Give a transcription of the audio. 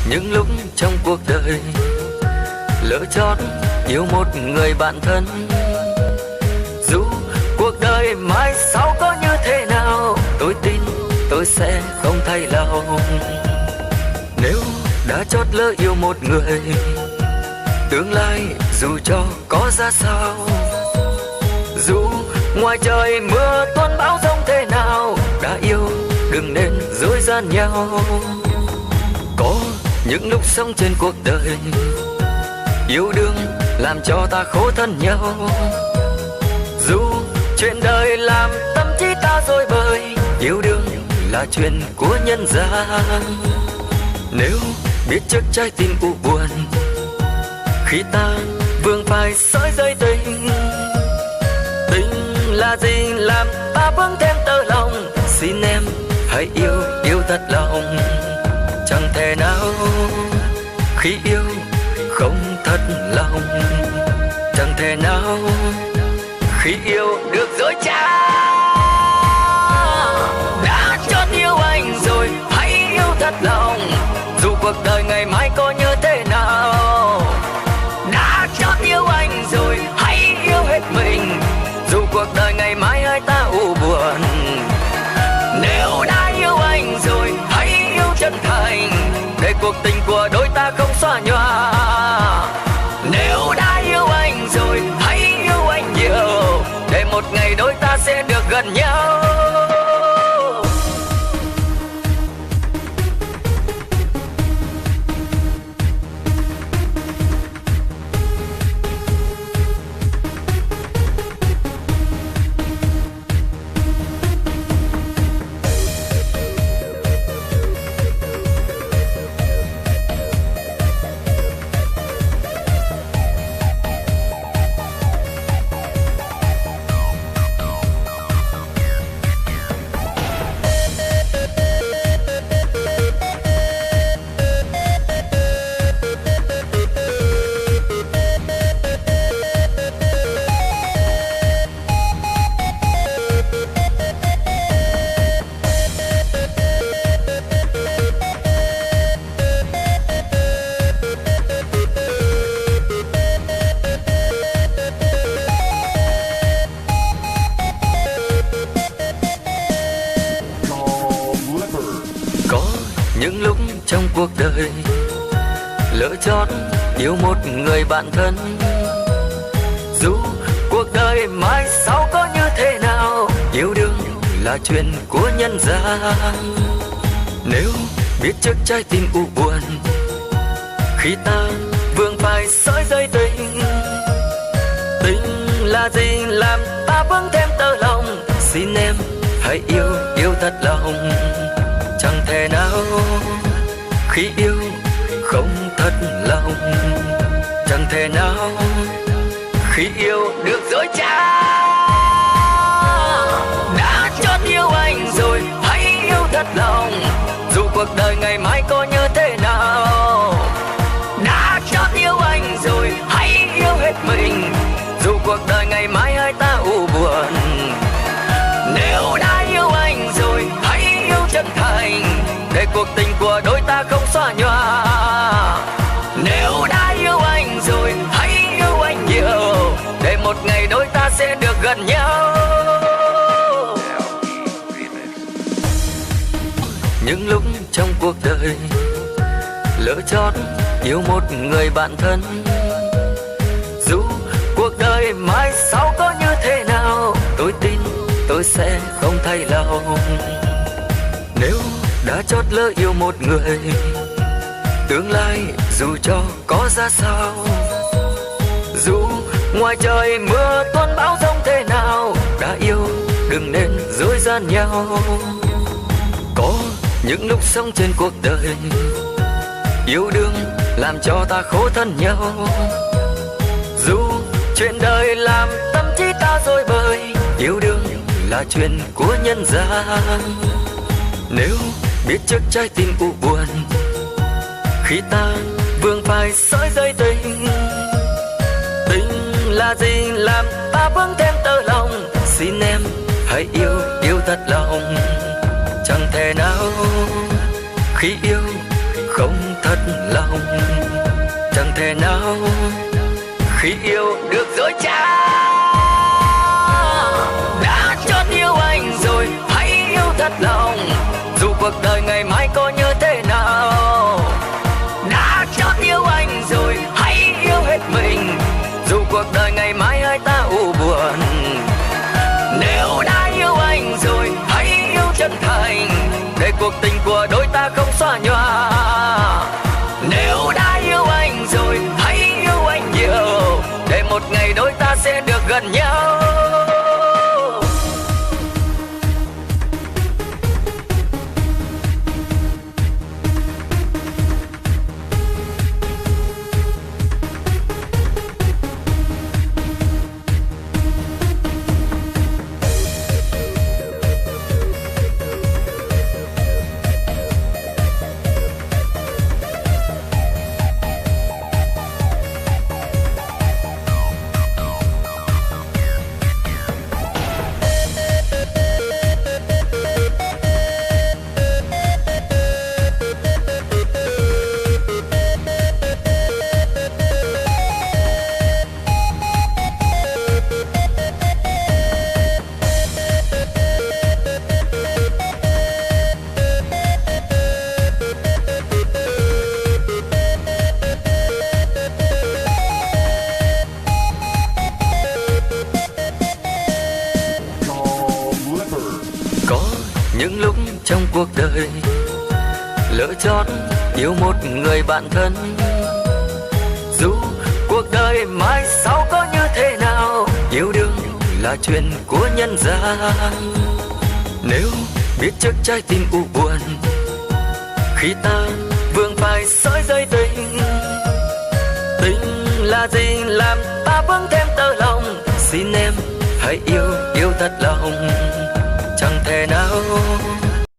Những lúc trong cuộc đời lỡ chót yêu một người bạn thân, dù cuộc đời mai sau có như thế nào, tôi tin tôi sẽ không thay lòng. Nếu đã chót lỡ yêu một người, tương lai dù cho có ra sao, dù ngoài trời mưa tuôn bão giông thế nào, đã yêu đừng nên dối gian nhau. Có những lúc sống trên cuộc đời, yêu đương làm cho ta khổ thân nhau. Dù chuyện đời làm tâm trí ta dối bời, yêu đương là chuyện của nhân gian. Nếu biết trước trái tim u buồn, khi ta vương phải sợi dây tình, tình là gì làm ta vướng thêm tơ lòng. Xin em hãy yêu, yêu thật lòng. Chẳng thể nào khi yêu không thật lòng, chẳng thể nào khi yêu được dối trá. Đã chót yêu anh rồi hãy yêu thật lòng, dù cuộc đời ngày mai có như thế nào. Đã chót yêu anh rồi hãy yêu hết mình, dù cuộc đời ngày mai hai ta u buồn. Nếu đã yêu anh rồi hãy yêu chân thành, để cuộc tình của đôi ta không xóa nhòa. Nếu đã yêu anh rồi hãy yêu anh nhiều, để một ngày đôi ta sẽ được gần nhau. Những lúc trong cuộc đời lỡ chót yêu một người bạn thân, dù cuộc đời mai sau có như thế nào, yêu đương là chuyện của nhân gian. Nếu biết trước trái tim u buồn, khi ta vương phải sợi dây tình, tình là gì làm ta vướng thêm tơ lòng. Xin em hãy yêu, yêu thật lòng. Chẳng thể nào khi yêu không thật lòng, chẳng thể nào khi yêu được dối trá. Đã chót yêu anh rồi hãy yêu thật lòng, dù cuộc đời ngày mai có như thế nào. Đã chót yêu anh rồi hãy yêu hết mình, dù cuộc đời ngày mai hai ta u buồn. Nếu đã yêu anh rồi hãy yêu chân thành, để cuộc tình của đôi ta không xóa nhòa. Nếu đã yêu anh rồi hãy yêu anh nhiều, để một ngày đôi ta sẽ được gần nhau. Những lúc trong cuộc đời lỡ chót yêu một người bạn thân, dù cuộc đời mai sau có như thế nào, tôi tin tôi sẽ không thay lòng. Nếu đã chót lỡ yêu một người, tương lai dù cho có ra sao, dù ngoài trời mưa tuôn bão giông thế nào, đã yêu đừng nên dối gian nhau. Có những lúc sống trên cuộc đời, yêu đương làm cho ta khổ thân nhau. Dù chuyện đời làm tâm trí ta dối bời, yêu đương là chuyện của nhân gian. Nếu biết trước trái tim u buồn, khi ta vương phải sợi dây tình, tình là gì làm ta vướng thêm tơ lòng. Xin em hãy yêu, yêu thật lòng. Chẳng thể nào khi yêu không thật lòng, chẳng thể nào khi yêu được dối trá. Đã chót yêu anh rồi hãy yêu thật lòng, dù cuộc đời ngày mai có như thế nào. Đã chót yêu anh rồi hãy yêu hết mình, dù cuộc đời ngày mai hai ta u buồn. Nếu đã yêu anh rồi hãy yêu chân thành, để cuộc tình của đôi ta không xóa nhòa. Nếu đã yêu anh rồi hãy yêu anh nhiều, để một ngày đôi ta sẽ được gần nhau. Những lúc trong cuộc đời lỡ chót yêu một người bạn thân, dù cuộc đời mai sau có như thế nào, yêu đương là chuyện của nhân gian. Nếu biết trước trái tim u buồn khi ta vương phải soi dây tình, tình là gì làm ta vững thêm tơ lòng. Xin em hãy yêu yêu thật lòng, chẳng thể nào